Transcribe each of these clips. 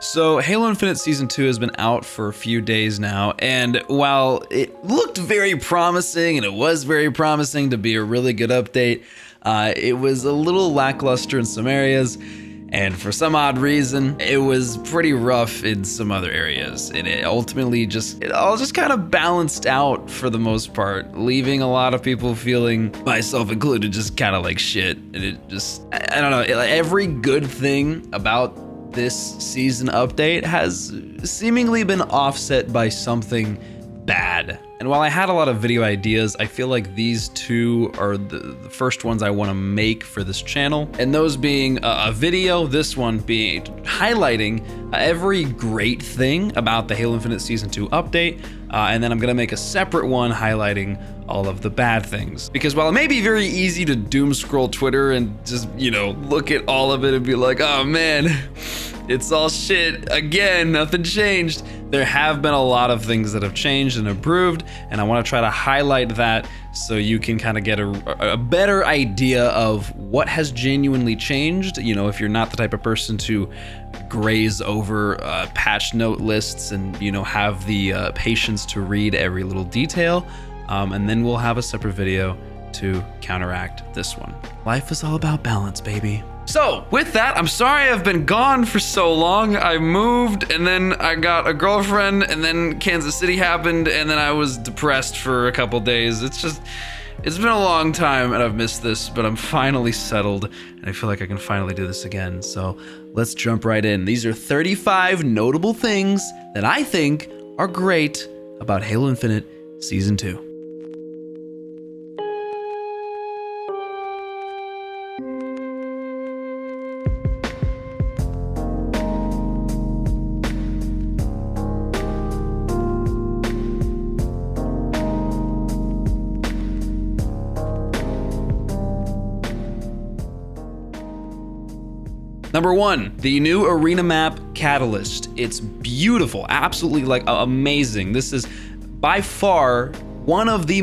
So Halo Infinite Season 2 has been out for a few days now, and while it looked very promising, and it was very promising to be a really good update, it was a little lackluster in some areas, and for some odd reason, it was pretty rough in some other areas, and it all just kind of balanced out for the most part, leaving a lot of people feeling, myself included, just kind of like shit. And it just, I don't know, every good thing about this season update has seemingly been offset by something bad. And while I had a lot of video ideas, I feel like these two are the first ones I want to make for this channel. And those being a video, this one being highlighting every great thing about the Halo Infinite Season 2 update. And then I'm gonna make a separate one highlighting all of the bad things. Because while it may be very easy to doom scroll Twitter and just, look at all of it and be like, oh man, it's all shit again, nothing changed. There have been a lot of things that have changed and improved, and I want to try to highlight that so you can kind of get a better idea of what has genuinely changed. If you're not the type of person to graze over patch note lists and have the patience to read every little detail, and then we'll have a separate video to counteract this one. Life is all about balance, baby. So with that, I'm sorry I've been gone for so long. I moved, and then I got a girlfriend, and then Kansas City happened, and then I was depressed for a couple days. It's been a long time, and I've missed this, but I'm finally settled, and I feel like I can finally do this again. So let's jump right in. These are 35 notable things that I think are great about Halo Infinite Season 2. Number 1, the new arena map Catalyst. It's beautiful, absolutely amazing. This is by far one of the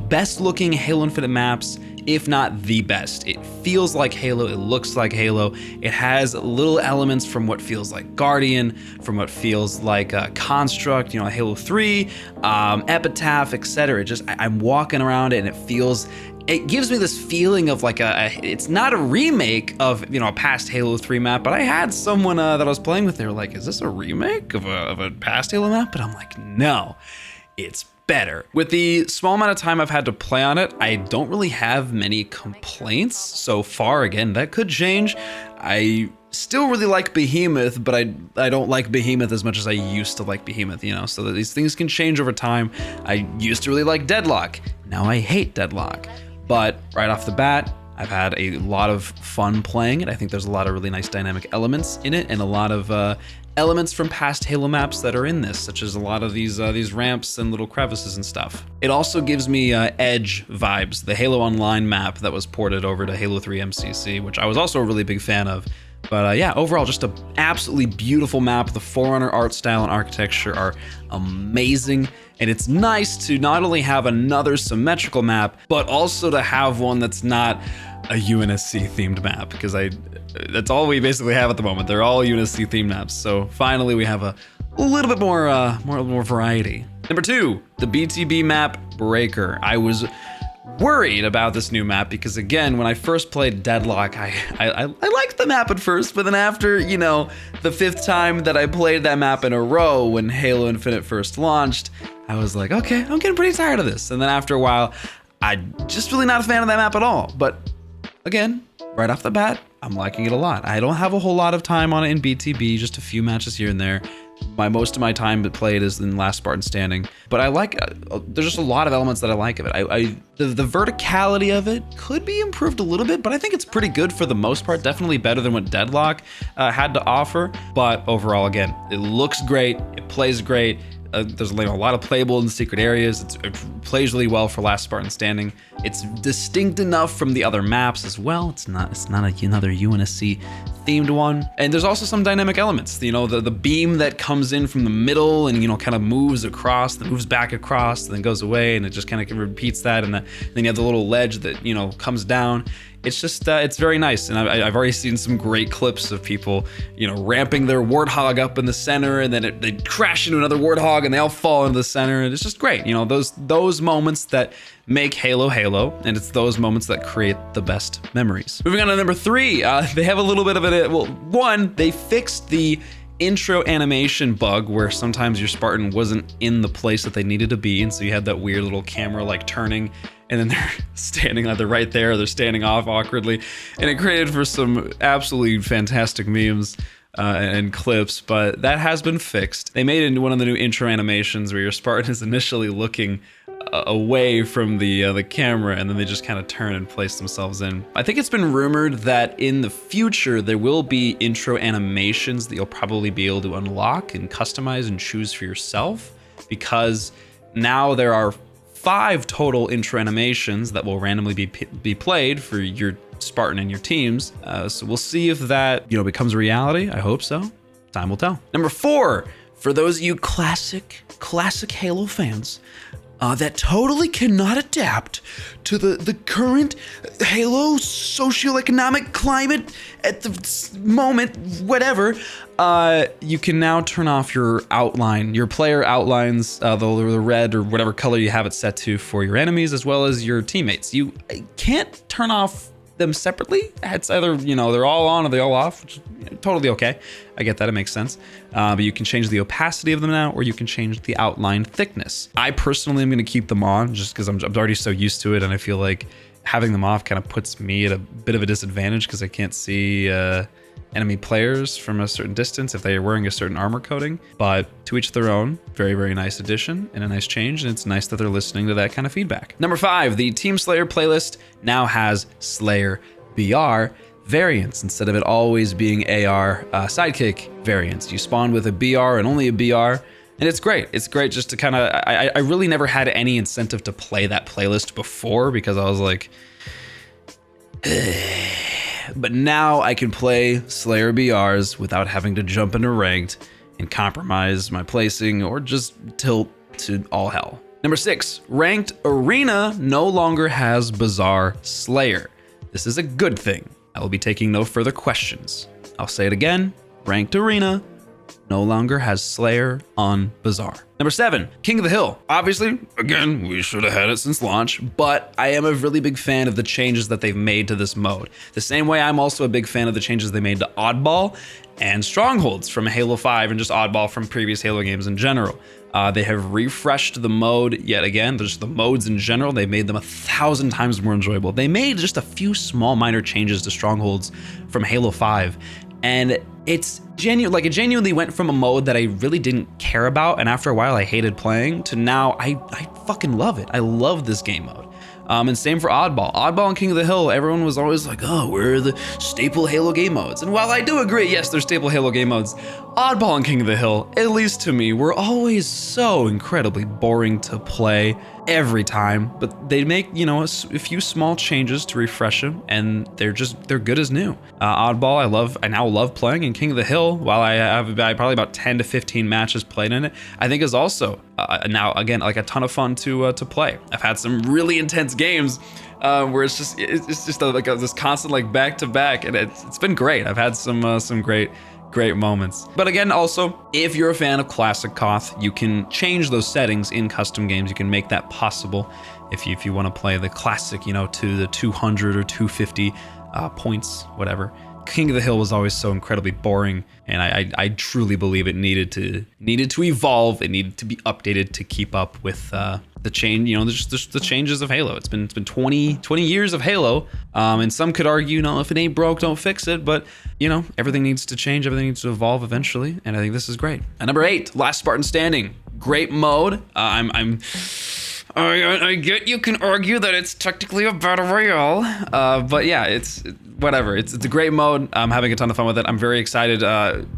best looking Halo Infinite maps, if not the best. It feels like Halo, it looks like Halo. It has little elements from what feels like Guardian, from what feels like Construct, Halo 3, Epitaph, etc. I'm walking around it and it gives me this feeling of it's not a remake of, a past Halo 3 map, but I had someone that I was playing with, they were like, is this a remake of a past Halo map? But I'm like, no, it's better. With the small amount of time I've had to play on it, I don't really have many complaints so far. Again, that could change. I still really like Behemoth, but I don't like Behemoth as much as I used to like Behemoth, so that these things can change over time. I used to really like Deadlock. Now I hate Deadlock. But right off the bat, I've had a lot of fun playing it. I think there's a lot of really nice dynamic elements in it, and a lot of elements from past Halo maps that are in this, such as a lot of these ramps and little crevices and stuff. It also gives me Edge vibes, the Halo Online map that was ported over to Halo 3 MCC, which I was also a really big fan of. But yeah, overall, just an absolutely beautiful map. The Forerunner art style and architecture are amazing. And it's nice to not only have another symmetrical map, but also to have one that's not a UNSC themed map, because that's all we basically have at the moment. They're all UNSC themed maps. So finally we have a little bit more variety. Number 2, the BTB map Breaker. I was worried about this new map because, again, when I first played Deadlock, I liked the map at first, but then after, the 5th time that I played that map in a row when Halo Infinite first launched, I was like, okay, I'm getting pretty tired of this. And then after a while, I'm just really not a fan of that map at all. But again, right off the bat, I'm liking it a lot. I don't have a whole lot of time on it in BTB, just a few matches here and there. Most of my time played is in Last Spartan Standing, but I like, there's just a lot of elements that I like of it. The verticality of it could be improved a little bit, but I think it's pretty good for the most part. Definitely better than what Deadlock had to offer. But overall, again, it looks great, it plays great. There's a lot of playable in the secret areas. It plays really well for Last Spartan Standing. It's distinct enough from the other maps as well. It's not another UNSC themed one. And there's also some dynamic elements. The beam that comes in from the middle and kind of moves across, then moves back across, then goes away, and it just kind of repeats that. And then you have the little ledge that comes down. it's just, it's very nice. And I've already seen some great clips of people, you know, ramping their warthog up in the center, and then they crash into another warthog and they all fall into the center. And it's just great. You know, those moments that make Halo Halo, and it's those moments that create the best memories. Moving on to number 3, they have a little bit of it. Well, one, they fixed the intro animation bug where sometimes your Spartan wasn't in the place that they needed to be, and so you had that weird little camera like turning, and then they're standing either right there or they're standing off awkwardly, and it created for some absolutely fantastic memes and clips. But that has been fixed. They made it into one of the new intro animations where your Spartan is initially looking away from the camera, and then they just kind of turn and place themselves in. I think it's been rumored that in the future there will be intro animations that you'll probably be able to unlock and customize and choose for yourself, because now there are 5 total intro animations that will randomly be played for your Spartan and your teams. So we'll see if that, you know, becomes a reality. I hope so. Time will tell. Number 4, for those of you classic Halo fans that totally cannot adapt to the current Halo socioeconomic climate at the moment, whatever, you can now turn off your outline, your player outlines, the red or whatever color you have it set to for your enemies as well as your teammates. You can't turn off them separately. It's either, you know, they're all on or they're all off, which is totally okay. I get that, it makes sense. But you can change the opacity of them now, or you can change the outline thickness. I personally am gonna keep them on just because I'm already so used to it, and I feel like having them off kind of puts me at a bit of a disadvantage because I can't see enemy players from a certain distance if they are wearing a certain armor coating. But to each their own. Very, very nice addition and a nice change, and it's nice that they're listening to that kind of feedback. Number 5, the Team Slayer playlist now has Slayer BR variants instead of it always being AR sidekick variants. You spawn with a BR and only a BR, and it's great. It's great just to kind of, I really never had any incentive to play that playlist before because I was like, but now I can play Slayer BRs without having to jump into ranked and compromise my placing or just tilt to all hell. Number 6, ranked arena no longer has Bazaar Slayer. This is a good thing. I will be taking no further questions. I'll say it again, ranked arena no longer has Slayer on Bazaar. Number 7, King of the Hill. Obviously, again, we should have had it since launch, but I am a really big fan of the changes that they've made to this mode. The same way I'm also a big fan of the changes they made to Oddball and Strongholds from Halo 5 and just Oddball from previous Halo games in general. They have refreshed the mode yet again. Just the modes in general, they made them 1,000 times more enjoyable. They made just a few small minor changes to Strongholds from Halo 5, and it's genuine. Like, it genuinely went from a mode that I really didn't care about, and after a while I hated playing, to now I fucking love it. I love this game mode. And same for Oddball. Oddball and King of the Hill, everyone was always like, oh, we're the staple Halo game modes. And while I do agree, yes, they're staple Halo game modes, Oddball and King of the Hill, at least to me, were always so incredibly boring to play every time. But they make, you know, a few small changes to refresh them, and they're good as new. Oddball, I now love playing, and King of the Hill, while I have probably about 10 to 15 matches played in it, I think is also now, again, like a ton of fun to play. I've had some really intense games where it's just this constant like back to back, and it's been great. I've had some great moments. But again, also, if you're a fan of classic Koth, you can change those settings in custom games. You can make that possible if you want to play the classic, you know, to the 200 or 250 points, whatever. King of the Hill was always so incredibly boring, and I truly believe it needed to evolve. It needed to be updated to keep up with the change, you know, just the changes of Halo. It's been 20 years of Halo, and some could argue, no, if it ain't broke, don't fix it. But you know, everything needs to change, everything needs to evolve eventually, and I think this is great. And number 8, Last Spartan Standing, great mode. I get you can argue that it's technically a battle royale, but yeah, it's whatever. It's a great mode. I'm having a ton of fun with it. I'm very excited.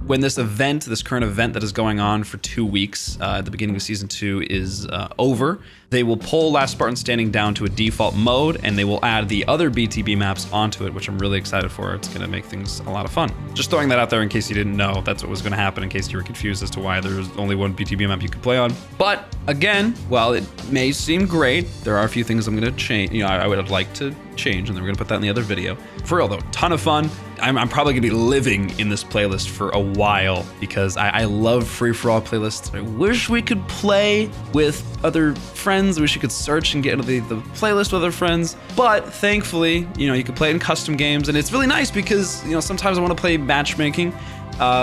When this current event that is going on for 2 weeks at the beginning of season 2 is over, they will pull Last Spartan Standing down to a default mode, and they will add the other BTB maps onto it, which I'm really excited for. It's going to make things a lot of fun. Just throwing that out there in case you didn't know that's what was going to happen, in case you were confused as to why there's only one BTB map you could play on. But again, while it may seem great. There are a few things I'm gonna change, I would like to change, and then we're gonna put that in the other video. For real though, ton of fun. I'm probably gonna be living in this playlist for a while because I love free-for-all playlists. I wish we could play with other friends. I wish you could search and get into the playlist with other friends. But thankfully, you can play in custom games, and it's really nice because, sometimes I wanna play matchmaking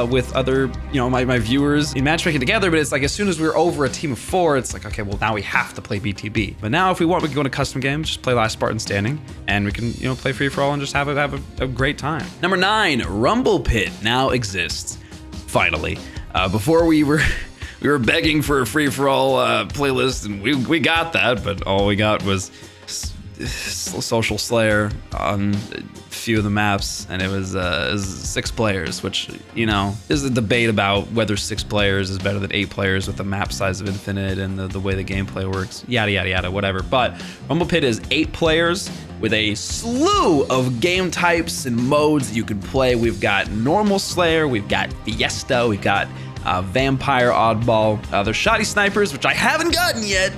with other, my viewers in matchmaking together, but it's like as soon as we're over a team of 4, it's like, okay, well now we have to play BTB. But now if we want, we can go into custom games, just play Last Spartan Standing, and we can, play free for all and just have a great time. Number 9, Rumble Pit now exists, finally. Before we were begging for a free for all playlist, and we got that, but all we got was Social Slayer on a few of the maps, and it was 6 players, which is a debate about whether 6 players is better than 8 players with the map size of Infinite and the way the gameplay works, yada yada yada, whatever. But Rumble Pit is 8 players with a slew of game types and modes that you can play. We've got normal Slayer, we've got Fiesta, we've got Vampire Oddball, there's Shoddy Snipers, which I haven't gotten yet.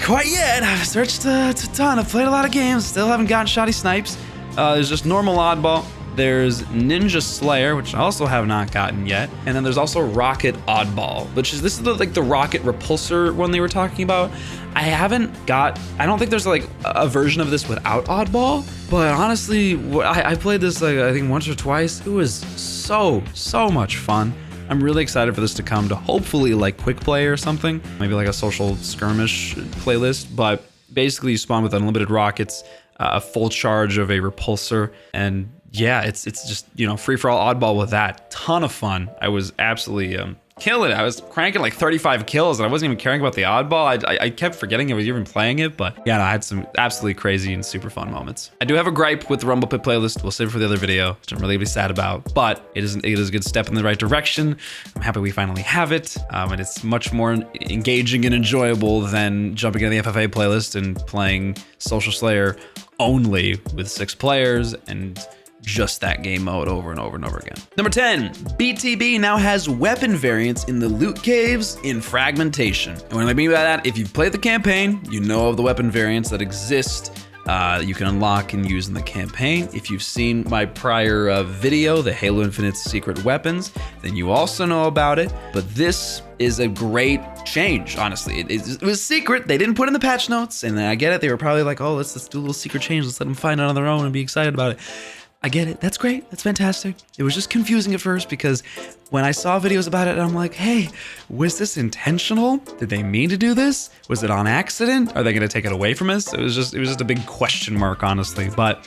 Quite yet. I've searched a ton. I've played a lot of games. Still haven't gotten Shoddy Snipes. There's just normal Oddball. There's Ninja Slayer, which I also have not gotten yet. And then there's also Rocket Oddball, this is the Rocket Repulsor one they were talking about. I don't think there's like a version of this without Oddball, but honestly, I played this I think once or twice. It was so much fun. I'm really excited for this to come to hopefully like quick play or something, maybe like a social skirmish playlist. But basically you spawn with unlimited rockets, a full charge of a repulsor, and yeah, it's just free for all Oddball with that. Ton of fun. I was absolutely killing it. I was cranking like 35 kills, and I wasn't even caring about the Oddball. I kept forgetting I was even playing it, but yeah, no, I had some absolutely crazy and super fun moments. I do have a gripe with the Rumble Pit playlist. We'll save it for the other video, which I'm really sad about, but it is a good step in the right direction. I'm happy we finally have it, and it's much more engaging and enjoyable than jumping into the FFA playlist and playing Social Slayer only with 6 players and just that game mode over and over and over again. Number 10, BTB now has weapon variants in the loot caves in Fragmentation. And what I mean by that, if you've played the campaign, you know of the weapon variants that exist. You can unlock and use in the campaign. If you've seen my prior video, the Halo Infinite's secret weapons, then you also know about it. But this is a great change, honestly. It was secret. They didn't put in the patch notes, and I get it. They were probably like, oh, let's do a little secret change. Let's let them find it on their own and be excited about it. I get it. That's great. That's fantastic. It was just confusing at first because when I saw videos about it, I'm like, hey, was this intentional? Did they mean to do this? Was it on accident? Are they going to take it away from us? It was just a big question mark, honestly. But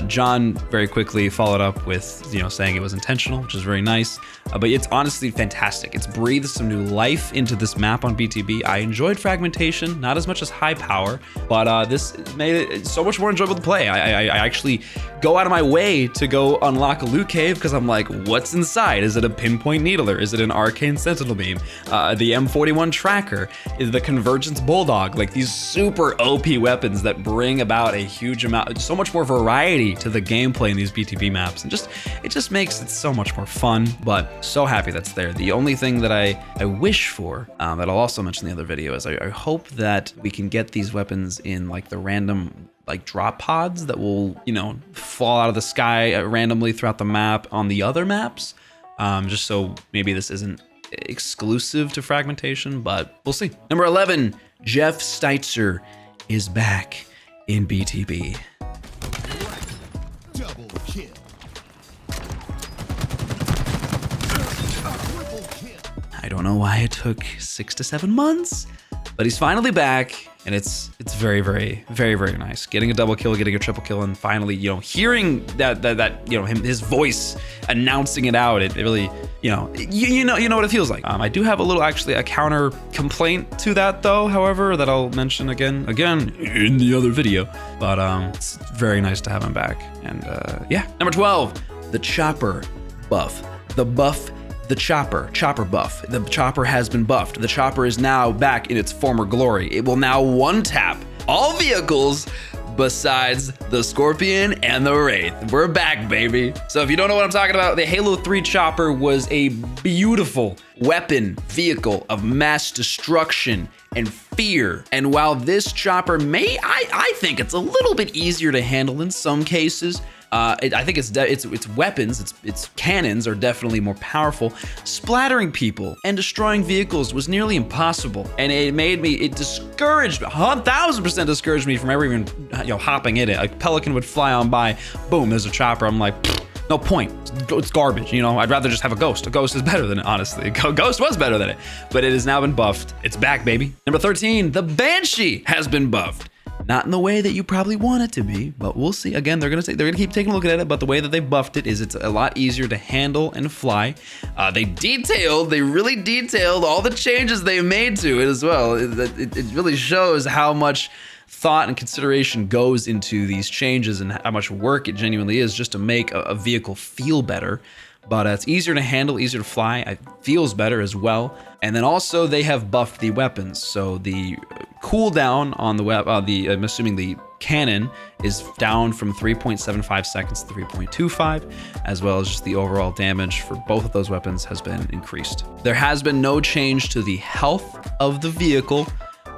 John very quickly followed up with, saying it was intentional, which is very nice. But it's honestly fantastic. It's breathed some new life into this map on BTB. I enjoyed Fragmentation, not as much as High Power, but this made it so much more enjoyable to play. I actually go out of my way to go unlock a loot cave because I'm like, what's inside? Is it a pinpoint needler? Is it an arcane sentinel beam? The M41 tracker? Is the convergence bulldog? Like these super OP weapons that bring about a huge amount, so much more variety to the gameplay in these BTB maps, and it just makes it so much more fun. But so happy that's there. The only thing that I wish for, that I'll also mention in the other video, is I hope that we can get these weapons in like the random drop pods that will, fall out of the sky randomly throughout the map on the other maps. Just so maybe this isn't exclusive to Fragmentation, but we'll see. Number 11, Jeff Steitzer is back in BTB. Double kill. I don't know why it took 6 to 7 months, but he's finally back. And it's very, very, very, very nice. Getting a double kill, getting a triple kill, and finally, hearing that his voice announcing it out, it really, you know what it feels like. I do have a counter complaint to that though, however, that I'll mention again in the other video. But it's very nice to have him back. And yeah. Number 12, the Chopper buff. The Chopper buff. The Chopper has been buffed. The Chopper is now back in its former glory. It will now one-tap all vehicles besides the Scorpion and the Wraith. We're back, baby. So if you don't know what I'm talking about, the Halo 3 chopper was a beautiful weapon vehicle of mass destruction and fear. And while this chopper I think it's a little bit easier to handle in some cases. I think its weapons, its cannons are definitely more powerful. Splattering people and destroying vehicles was nearly impossible, and it discouraged, 1,000% discouraged me from ever even hopping in it. Like Pelican would fly on by, boom, there's a chopper. I'm like, no point. It's garbage. I'd rather just have a Ghost. A Ghost is better than it, honestly. A Ghost was better than it, but it has now been buffed. It's back, baby. Number 13, the Banshee has been buffed. Not in the way that you probably want it to be, but we'll see. Again, they're gonna keep taking a look at it, but the way that they've buffed it is it's a lot easier to handle and fly. They really detailed all the changes they made to it as well. It really shows how much thought and consideration goes into these changes and how much work it genuinely is just to make a vehicle feel better. But it's easier to handle, easier to fly. It feels better as well. And then also they have buffed the weapons. So the cooldown on I'm assuming the cannon is down from 3.75 seconds to 3.25, as well as just the overall damage for both of those weapons has been increased. There has been no change to the health of the vehicle.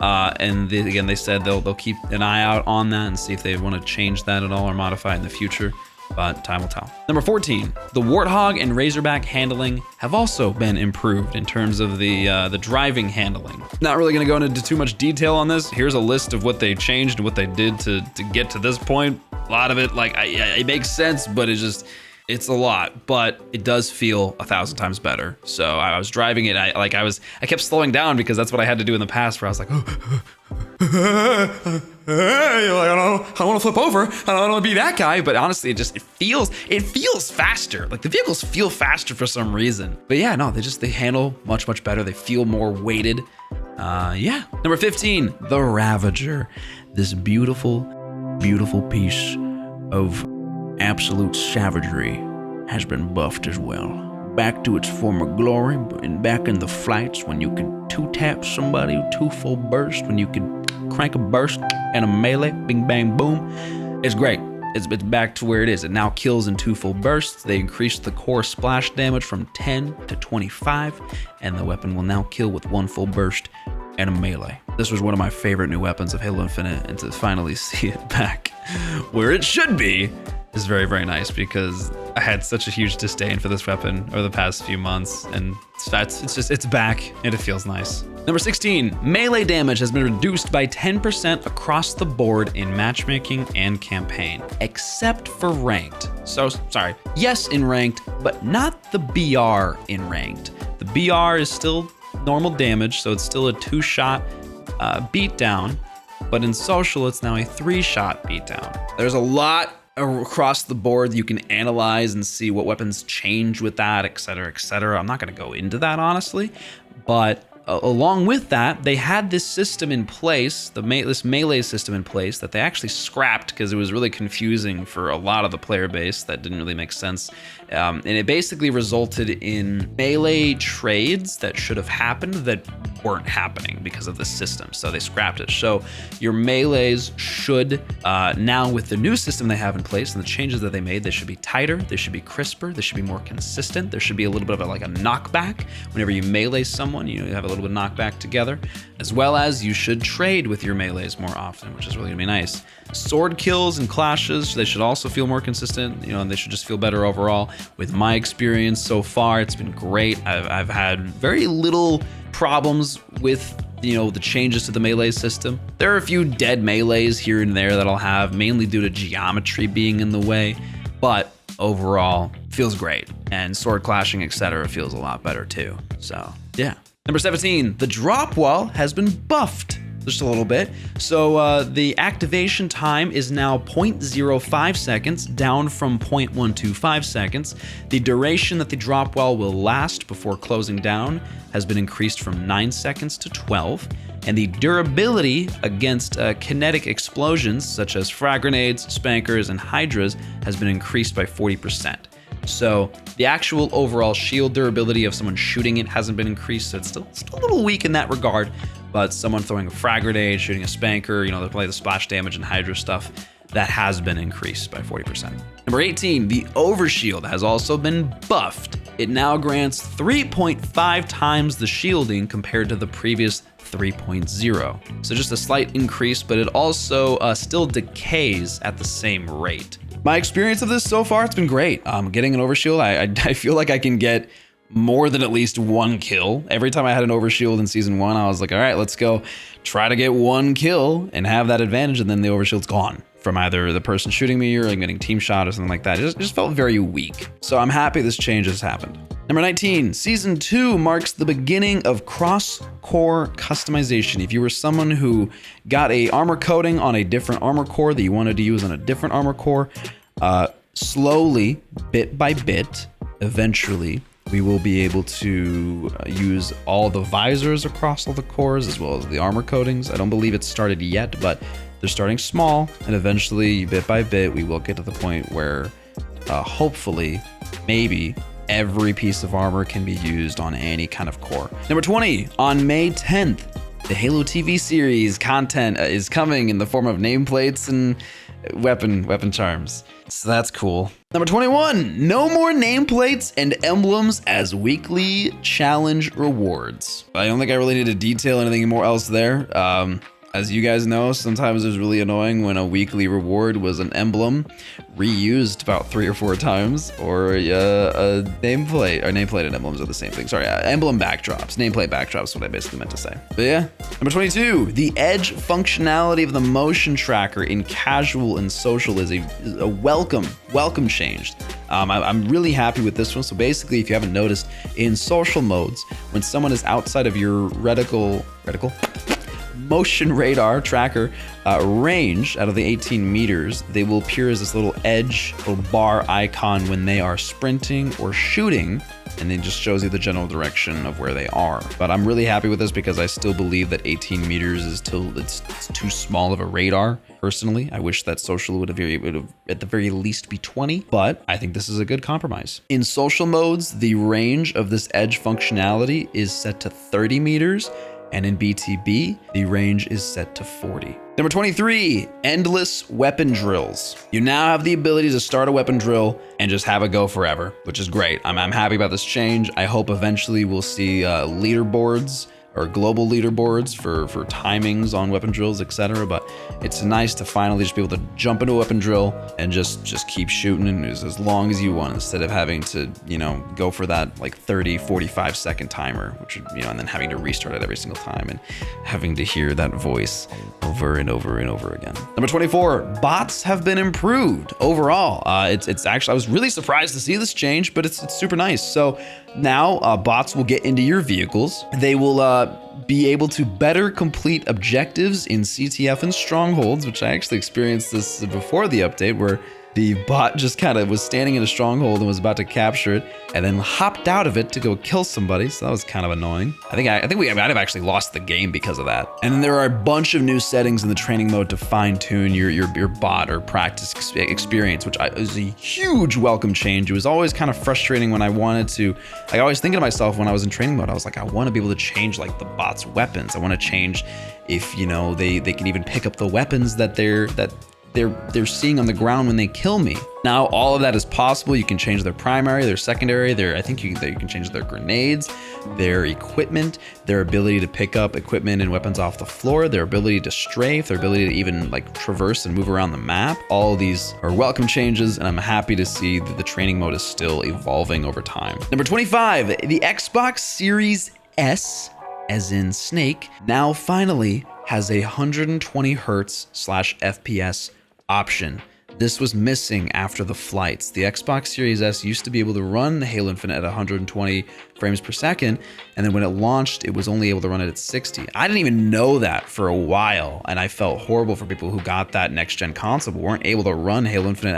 Again, they said they'll keep an eye out on that and see if they want to change that at all or modify it in the future. But time will tell. Number 14, the Warthog and Razorback handling have also been improved in terms of the driving handling. Not really gonna go into too much detail on this. Here's a list of what they changed and what they did to get to this point. A lot of it, it makes sense, but it's a lot, but it does feel 1,000 times better. So I was driving it, I kept slowing down because that's what I had to do in the past where I was like, I don't want to flip over. I don't want to be that guy. But honestly, it feels faster. Like the vehicles feel faster for some reason. But yeah, no, they handle much, much better. They feel more weighted. Yeah. Number 15, the Ravager. This beautiful, beautiful piece of absolute savagery has been buffed as well. Back to its former glory, and back in the flights when you can two-tap somebody, 2 full burst, when you can crank a burst and a melee, bing, bang, boom. It's great. It's back to where it is. It now kills in 2 full bursts. They increased the core splash damage from 10 to 25, and the weapon will now kill with 1 full burst and a melee. This was one of my favorite new weapons of Halo Infinite, and to finally see it back where it should be is very, very nice, because I had such a huge disdain for this weapon over the past few months, and it's back and it feels nice. Number 16, melee damage has been reduced by 10% across the board in matchmaking and campaign, except for ranked. So, sorry, yes in ranked, but not the BR in ranked. The BR is still normal damage, so it's still a 2-shot beatdown, but in social, it's now a 3-shot beatdown. There's a lot across the board you can analyze and see what weapons change with that, etc., etc. I'm not going to go into that, honestly, but along with that, they had this system in place, this melee system in place that they actually scrapped because it was really confusing for a lot of the player base. That didn't really make sense. And it basically resulted in melee trades that should have happened that weren't happening because of the system. So they scrapped it. So your melees should, now with the new system they have in place and the changes that they made, they should be tighter, they should be crisper, they should be more consistent. There should be a little bit of a knockback. Whenever you melee someone, you have a little bit of knockback together, as well as you should trade with your melees more often, which is really gonna be nice. Sword kills and clashes, they should also feel more consistent, and they should just feel better overall. With my experience so far, it's been great. I've had very little problems with the changes to the melee system. There are a few dead melees here and there that I'll have, mainly due to geometry being in the way, but overall feels great, and sword clashing, etc. feels a lot better too. So yeah. Number 17, the drop wall has been buffed just a little bit. So the activation time is now 0.05 seconds, down from 0.125 seconds. The duration that the drop wall will last before closing down has been increased from 9 seconds to 12. And the durability against kinetic explosions, such as frag grenades, spankers, and hydras, has been increased by 40%. So the actual overall shield durability of someone shooting it hasn't been increased, so it's still a little weak in that regard. but someone throwing a frag grenade, shooting a spanker, they play the splash damage and Hydra stuff, that has been increased by 40%. Number 18, the Overshield has also been buffed. It now grants 3.5 times the shielding compared to the previous 3.0. So just a slight increase, but it also still decays at the same rate. My experience of this so far, it's been great. Getting an Overshield, I feel like I can get more than at least one kill. Every time I had an Overshield in season 1, I was like, all right, let's go try to get one kill and have that advantage, and then the Overshield's gone from either the person shooting me or getting team shot or something like that. It just felt very weak. So I'm happy this change has happened. Number 19, Season 2 marks the beginning of cross-core customization. If you were someone who got a armor coating on a different armor core that you wanted to use on a different armor core, slowly, bit by bit, eventually, we will be able to use all the visors across all the cores as well as the armor coatings. I don't believe it's started yet, but they're starting small, and eventually, bit by bit, we will get to the point where hopefully, maybe, every piece of armor can be used on any kind of core. Number 20, on May 10th, the Halo TV series content is coming in the form of nameplates and weapon charms. So that's cool. Number 21, no more nameplates and emblems as weekly challenge rewards. I don't think I really need to detail anything more else there. As you guys know, sometimes it was really annoying when a weekly reward was an emblem reused about 3 or 4 times, or a nameplate, or nameplate and emblems are the same thing. Sorry, emblem backdrops, nameplate backdrops is what I basically meant to say. But yeah, number 22, the edge functionality of the motion tracker in casual and social is a welcome change. I'm really happy with this one. So basically, if you haven't noticed, in social modes, when someone is outside of your reticle motion radar tracker range out of the 18 meters, they will appear as this little edge or bar icon when they are sprinting or shooting, and it just shows you the general direction of where they are. But I'm really happy with this because I still believe that 18 meters is it's too small of a radar. Personally, I wish that social would have at the very least be 20, but I think this is a good compromise. In social modes, the range of this edge functionality is set to 30 meters, and in BTB, the range is set to 40. Number 23, endless weapon drills. You now have the ability to start a weapon drill and just have it go forever, which is great. I'm happy about this change. I hope eventually we'll see leaderboards or global leaderboards for timings on weapon drills, etc. But it's nice to finally just be able to jump into a weapon drill and just keep shooting and as long as you want, instead of having to, go for that like 30, 45 second timer, which, and then having to restart it every single time and having to hear that voice over and over and over again. Number 24, bots have been improved overall. It's actually, I was really surprised to see this change, but it's super nice. So now bots will get into your vehicles. They will be able to better complete objectives in CTF and strongholds, which I actually experienced this before the update, where the bot just kind of was standing in a stronghold and was about to capture it and then hopped out of it to go kill somebody. So that was kind of annoying. I think we might have actually lost the game because of that. And then there are a bunch of new settings in the training mode to fine tune your bot or practice experience, which is a huge welcome change. It was always kind of frustrating when I wanted to, I always thinking to myself when I was in training mode, I was like, I want to be able to change like the bot's weapons. I want to change if, they can even pick up the weapons that they're seeing on the ground when they kill me. Now all of that is possible. You can change their primary, their secondary, I think you can change their grenades, their equipment, their ability to pick up equipment and weapons off the floor, their ability to strafe, their ability to even like traverse and move around the map. All of these are welcome changes, and I'm happy to see that the training mode is still evolving over time. Number 25, the Xbox Series S, as in Snake, now finally has a 120 hertz / FPS option. This was missing after the flights. The Xbox Series S used to be able to run Halo Infinite at 120 frames per second, and then when it launched, it was only able to run it at 60. I didn't even know that for a while, and I felt horrible for people who got that next-gen console but weren't able to run Halo Infinite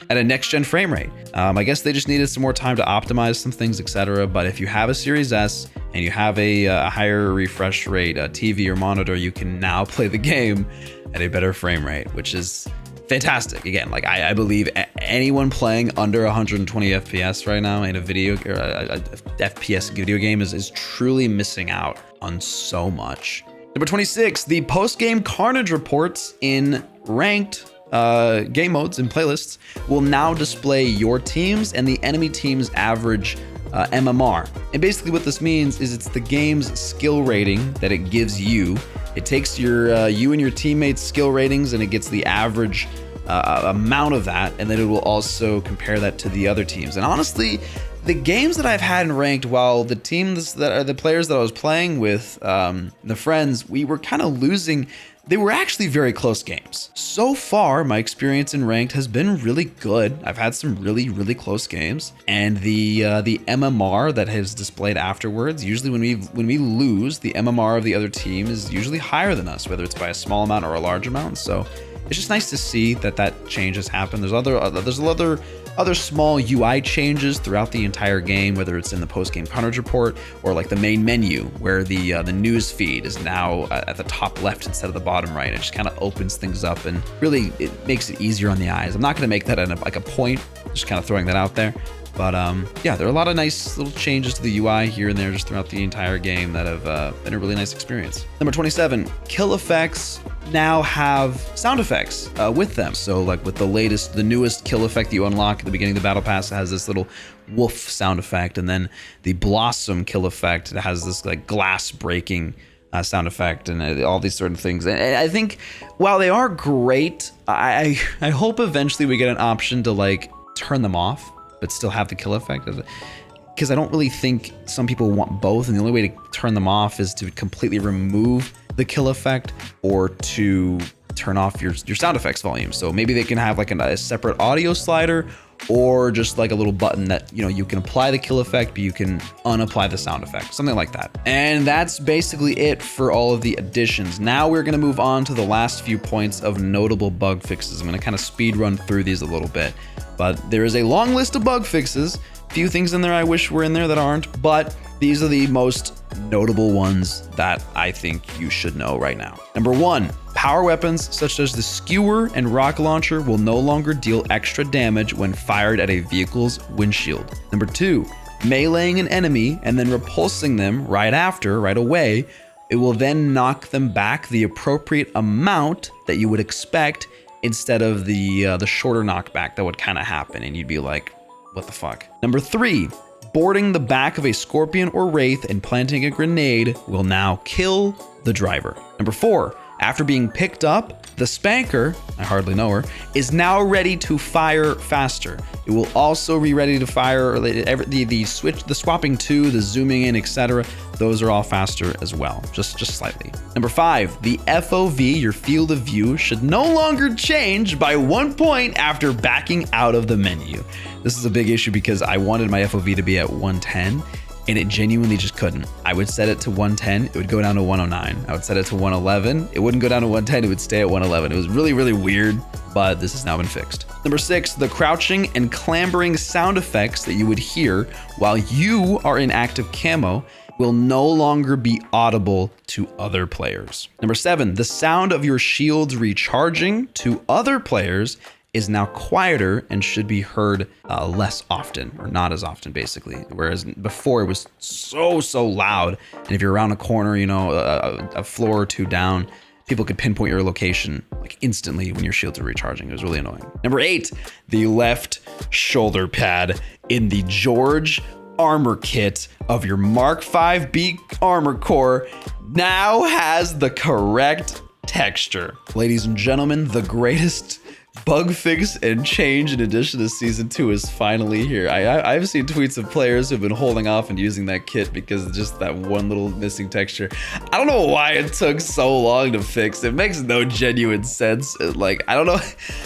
at a next-gen frame rate. I guess they just needed some more time to optimize some things, etc. But if you have a Series S and you have a higher refresh rate, a TV or monitor, you can now play the game at a better frame rate, which is fantastic. Again, like I believe anyone playing under 120 FPS right now in a video or a FPS video game is truly missing out on so much. Number 26, the post-game carnage reports in ranked game modes and playlists will now display your team's and the enemy team's average MMR. And basically what this means is it's the game's skill rating that it gives you. It takes your you and your teammates' skill ratings and it gets the average amount of that, and then it will also compare that to the other teams. And honestly, the games that I've had in ranked, while the teams that are the players that I was playing with, the friends, we were kind of losing. They were actually very close games. So far, my experience in ranked has been really good. I've had some really, really close games, and the MMR that has displayed afterwards. Usually, when we lose, the MMR of the other team is usually higher than us, whether it's by a small amount or a large amount. So it's just nice to see that change has happened. There's other small UI changes throughout the entire game, whether it's in the post-game carnage report or like the main menu where the news feed is now at the top left instead of the bottom right. It just kind of opens things up and really it makes it easier on the eyes. I'm not going to make that like a point, just kind of throwing that out there. But yeah, there are a lot of nice little changes to the UI here and there just throughout the entire game that have been a really nice experience. Number 27, kill effects now have sound effects with them. So like with the newest kill effect you unlock at the beginning of the battle pass, it has this little woof sound effect, and then the blossom kill effect, it has this like glass breaking sound effect, and all these certain things. And I think while they are great, I hope eventually we get an option to like turn them off but still have the kill effect, because I don't really think some people want both, and the only way to turn them off is to completely remove the kill effect or to turn off your sound effects volume. So maybe they can have like a separate audio slider, or just like a little button that, you know, you can apply the kill effect, but you can unapply the sound effect, something like that. And that's basically it for all of the additions. Now we're going to move on to the last few points of notable bug fixes. I'm going to kind of speed run through these a little bit, but there is a long list of bug fixes. Few things in there I wish were in there that aren't, but these are the most notable ones that I think you should know right now. Number 1, power weapons such as the skewer and rocket launcher will no longer deal extra damage when fired at a vehicle's windshield. Number 2, meleeing an enemy and then repulsing them right away, it will then knock them back the appropriate amount that you would expect instead of the shorter knockback that would kind of happen, and you'd be like, what the fuck? Number 3, boarding the back of a scorpion or wraith and planting a grenade will now kill the driver. Number 4, after being picked up, the spanker, I hardly know her, is now ready to fire faster. It will also be ready to fire the switch, the swapping to, the zooming in, etc. Those are all faster as well, just slightly. Number 5, the FOV, your field of view, should no longer change by 1 point after backing out of the menu. This is a big issue because I wanted my FOV to be at 110, and it genuinely just couldn't. I would set it to 110, it would go down to 109. I would set it to 111, it wouldn't go down to 110, it would stay at 111. It was really, really weird, but this has now been fixed. Number 6, the crouching and clambering sound effects that you would hear while you are in active camo will no longer be audible to other players. Number 7, the sound of your shields recharging to other players is now quieter and should be heard less often, or not as often, basically. Whereas before it was so loud, and if you're around a corner, you know, a floor or two down, people could pinpoint your location like instantly when your shields are recharging. It was really annoying. Number 8, the left shoulder pad in the George armor kit of your Mark 5B armor core now has the correct texture. Ladies and gentlemen, the greatest bug fix and change in addition to season 2 is finally here. I've seen tweets of players who've been holding off and using that kit because of just that one little missing texture. I don't know why it took so long to fix. It makes no genuine sense. Like, I don't know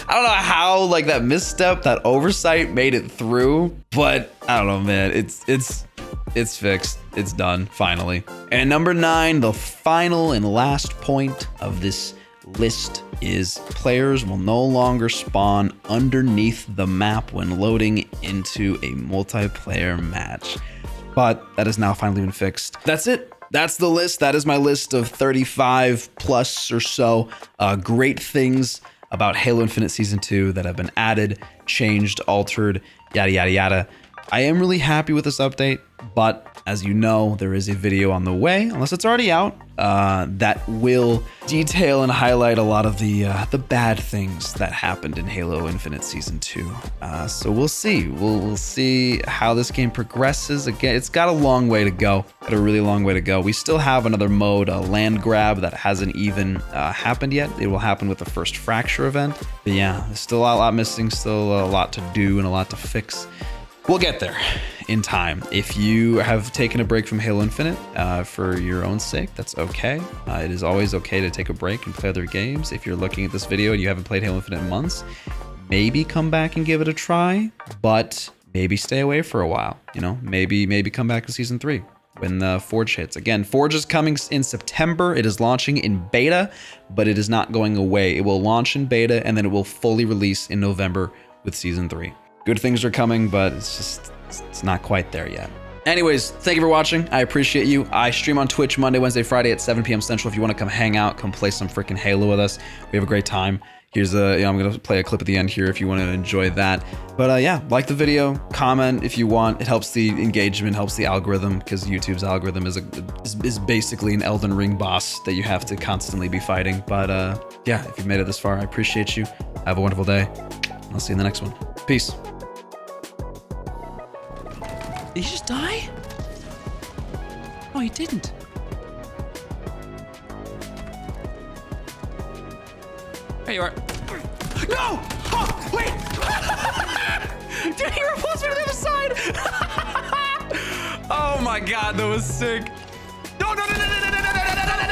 how like that misstep, that oversight made it through, but I don't know, man. It's fixed. It's done finally. And number 9, the final and last point of this list is players will no longer spawn underneath the map when loading into a multiplayer match. But that has now finally been fixed. That's it. That's the list. That is my list of 35 plus or so great things about Halo Infinite Season 2 that have been added, changed, altered, yada, yada, yada. I am really happy with this update. But as you know, there is a video on the way, unless it's already out, that will detail and highlight a lot of the bad things that happened in Halo Infinite Season 2. So we'll see. We'll see how this game progresses. Again, it's got a long way to go. Got a really long way to go. We still have another mode, a land grab, that hasn't even happened yet. It will happen with the first Fracture event. But yeah, there's still a lot missing, still a lot to do and a lot to fix. We'll get there in time. If you have taken a break from Halo Infinite for your own sake, that's okay. It is always okay to take a break and play other games. If you're looking at this video and you haven't played Halo Infinite in months, maybe come back and give it a try, but maybe stay away for a while. You know, maybe come back to Season 3 when the Forge hits. Again, Forge is coming in September. It is launching in beta, but it is not going away. It will launch in beta and then it will fully release in November with Season 3. Good things are coming, but it's not quite there yet. Anyways, thank you for watching. I appreciate you. I stream on Twitch Monday, Wednesday, Friday at 7 p.m. Central. If you want to come hang out, come play some freaking Halo with us. We have a great time. Here's I'm going to play a clip at the end here if you want to enjoy that. But yeah, like the video, comment if you want. It helps the engagement, helps the algorithm, because YouTube's algorithm is basically an Elden Ring boss that you have to constantly be fighting. But yeah, if you've made it this far, I appreciate you. Have a wonderful day. I'll see you in the next one. Peace. Did he just die? No, he didn't. There you are. No! Oh, wait! Dude, he repulsed me to the other side! Oh my god, that was sick.